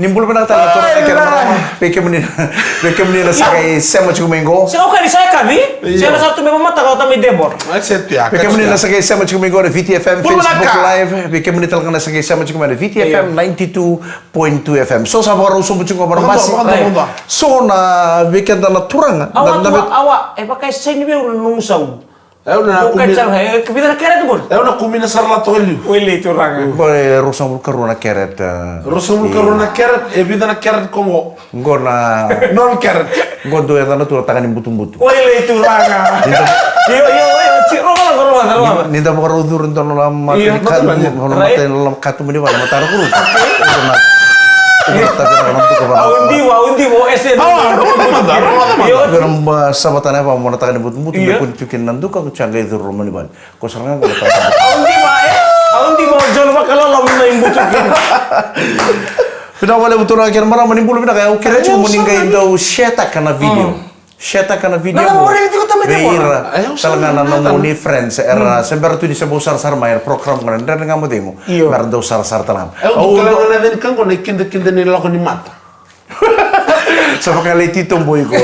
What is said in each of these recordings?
Nimbul benar tak natur akhir peke menina sakai sema cukumengo. Saya oke saya kami. Saya satu memang mata kau kami debor. Peke menina sakai sema cukumengo di VTFM Facebook Live. Peke menina talkan sakai sema cukumengo di VTFM 92.2 FM. So sabar usum cukup barang basi. So na weekend na turang. Awak pakai saya ni biar nungsau. Una kumina kebida keret gol. Una kumina sarla tolli. Wili turanga. Boy rusam karuna keret. Rusam karuna keret e bida na keret kongo. Ngona non keret. Ngodo ya tanah tur tangan butu-butu. Wili turanga. Yo ciro kalau. Ninda mo karudur nton lama kan hono mate lam katu meni wala matar kuru. Aundi wo esen. Geramba sabatan apa mau natakan butu-butu pun cukin nandu kau canggai itu rumah ni ban. Kau serangan kau letak. Aundi wo jual bakal lam main butukin. Pina wale betul akhir marah menimbul pina kayak ukir cuma meninggal itu share kana video. Share kana video. Nah, orang itu kata mereka. Beira. Talanga nangoni friends era sembar tu di sebuah sar main program kan dan ngamu demo. Berdo sar talam. Oh, kalau ngelain kan kau nekin ni lakukan ni mata. Sama kali itu boy ko.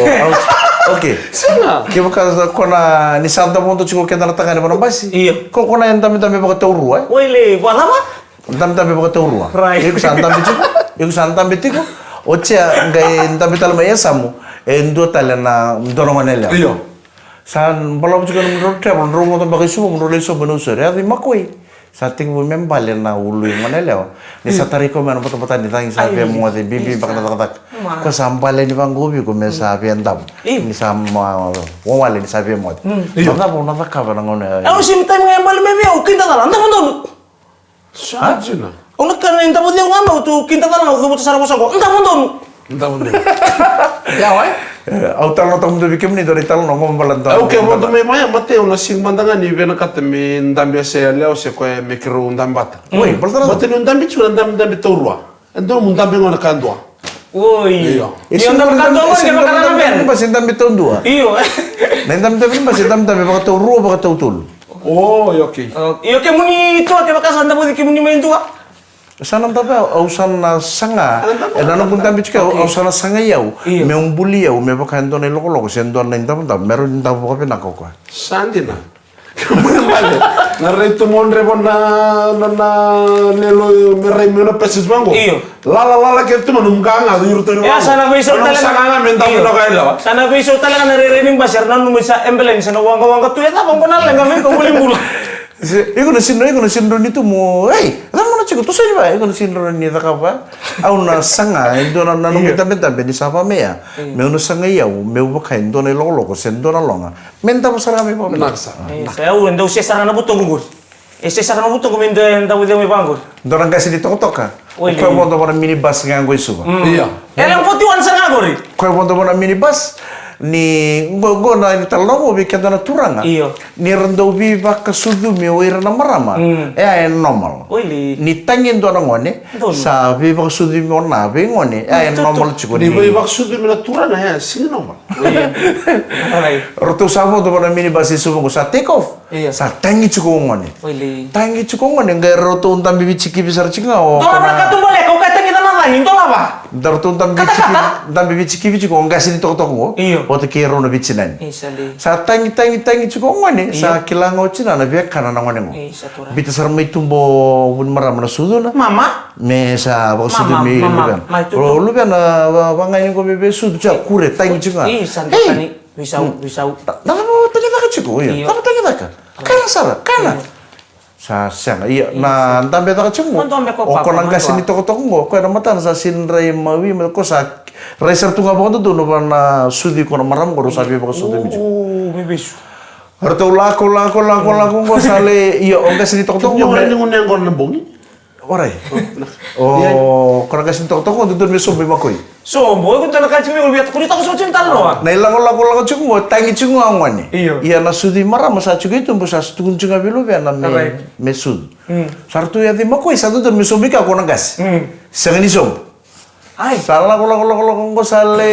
Oke. Sana. Kau kena ni santa pun tu cukup kita letakkan di mana basi. Iya. Kau kena yang tampil pakai tauru Wele, wala apa? Tampil pakai tauru. Right. Iku santam bicu. Iku santam bicu. Oce ngai tampil talam ya samu. Endo talena doronganela. Iyo. San balam juga menurut travel rumah tu bagi semua menurut isu benusur ya di makoi. Sating women balen na ulu yang mana leo. Ni satari ko mana betul-betul di tangi sampai mau di bibi bakal tak. Ko sambale ni bang gobi ko mesa sampai entam. Ni sama wale ni sampai mau. Mana pun nak kabar ngone. Aku sim time ngembal mebe o kinta dalan. Anda mondon. Sajina. Ona kan enta bod yang ngamba tu kinta dalan aku butuh sarang kosong. Anda mondon. Entah mana. Ya, why? Autar lo tamu tu bikin ni dari tal nongom balantan. Oke, mau tu memang mate una sing mandangan ni bena kata me ndam biasa leo se ko me kru ndam bat. Oi, baltan. Mate ni ndam bicu ndam biturwa. Endo ndam ngona kandwa. Oi. Iyo. Iyo ndam kantor ke makanan ben. Pas ndam biton dua. Iyo. Ndam pas ndam pakai tauru pakai tautul. Oh, oke. Iyo ke muni tu ke bakas anda bod ke muni main tu. Sanam tapi ausan na sanga, enano pun tambi cika ausan na sanga yau, me umbuli yau, me pakai endo nelo loko, sendo na intam tam, meru intam pakai pena kau kau. Sandina. Kembali. Nare itu monre bona nelo merai mena pesis mango. Iyo. Lala ke tu manungkanga yuru tu. Ya sana besok tala sanga menta puna kaila. Sana besok tala kan rening basar nanu misa embelen sana wang tu ya tak bang kenal lengan kau boleh mula. Iko na sindro nito mo, hey, alam mo na chico, to sa iba, iko na sindro ni ta kapa, au na sanga, indo na nanu menta ni sapa mea, me uno sanga yau, me uba ka indo na lolo ko sendo na longa, menta mo sarami pa Naksa. Saya endo usia sarang na butong gugur. Ese sarang na butong kumendo enda udah me bangun. Dorang kasi dito toka. Kau mau tahu minibus ngang gue suka. Iya. Elang 41 sanga gori. Kau mau tahu minibus ni go na ni talongo bi kanta na turanga. Iyo. Ni rendo bi ba kasudu mi oira na marama. E normal. Oili. Ni tangin do na ngone. Sa bi ba kasudu mi ona bi ngone. E normal chiko Ni bai maksud mina turana ya sing normal. Roto samo do na minibus isu mo sa take off. Iya. Sa tangi chiko ngone. Oili. Tangi chiko ngone ngai roto untam bi chiki besar chinga o. Tolong mereka tuh boleh kau kata kita nalain itu apa? Daruto untam bi chiki bi chiko ngasi ni tok ngo. Iyo. Oto kero na bichinan. Isali. Sa tangi chiko ngone sa kilango china na biak kana na ngone ngo. Satura. Bita sar mai tumbo bun maram na sudu na. Mama. Me sa ba sudu mi luban. Mama. Ro luban na ba ngai ngo be sudu cha kure tangi chiko. Santai kani. Bisa. Na mo tangi ka chiko ya. Na tangi ka. Kana sara kana. Sa siang iya na ndambe ta chimo. O ko nang kasi ni toko ngo ko na matan sa sinrai mawi ko sa racer tu ngapa tu no na sudi ko na maram ko sabi ba sudi mi. Bibis. Harto lako ngo sale iya o kasi ni toko Yung rin yung unang kon nabongi. Oray. Oh, ko kasi ni toko tu mi sobi makoy. So, boy ko talaga kacimi uliat ko dito ko sa cinta lo. Na ilang lako chungo tangi chungo angwani. Iyo. Iya na sudi maram sa chugo itu sa tukun chunga bilu ya na me sud. Sartu ya di makoy sa tu mi sobi ka ko na gas. Sangani sob. Ay. Salah kalau sale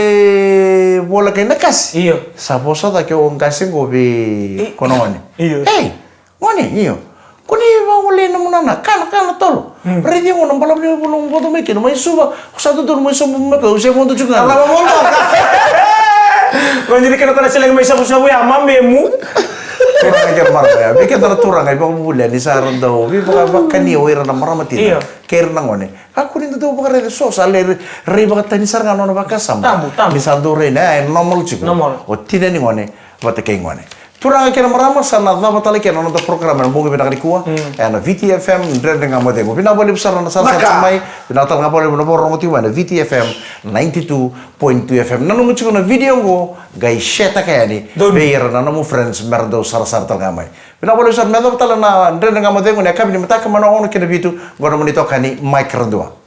bola kay nakas. Iyo. Sa posa da kyo ang kasing ko bi kono ngoni. Iyo. Hey, ngoni iyo. Kuni ba wala na muna na kana tolo. Ready mo nang balap niyo nung foto make no may suba. Sa to mo suba mo ko siya mo to juga. Alam mo mo. Manjadi kana sila may sabu-sabu ya mamemu. Turang aja marah ya. Bikin tara turang ay bang bulan ni saran daw. Bi baka kaniyo ira na maramatin. Iya. Kair nang one. Aku rin to baka re so sa le baka tani sarang ano baka sam. Tamu. Misando re na normal chico. Normal. O tina ni one. Bata kay ngone. Turang aja marama sa na dava tali kaya no program na bugi pinakali kuha. Na VTFM ndre nga mo demo. Pinabali sa na sa may pinatal nga pala mo borong mo tiwa na VTFM 92.2 FM. Nanu mo chico na video ko gay sheta kaya ni. Beira na mo friends merdo sar tal ngamay. Pinabali sa medo tala na ndre nga mo demo na kami ni mata ka mano ono kina bitu gono mo nito kani mic rendua.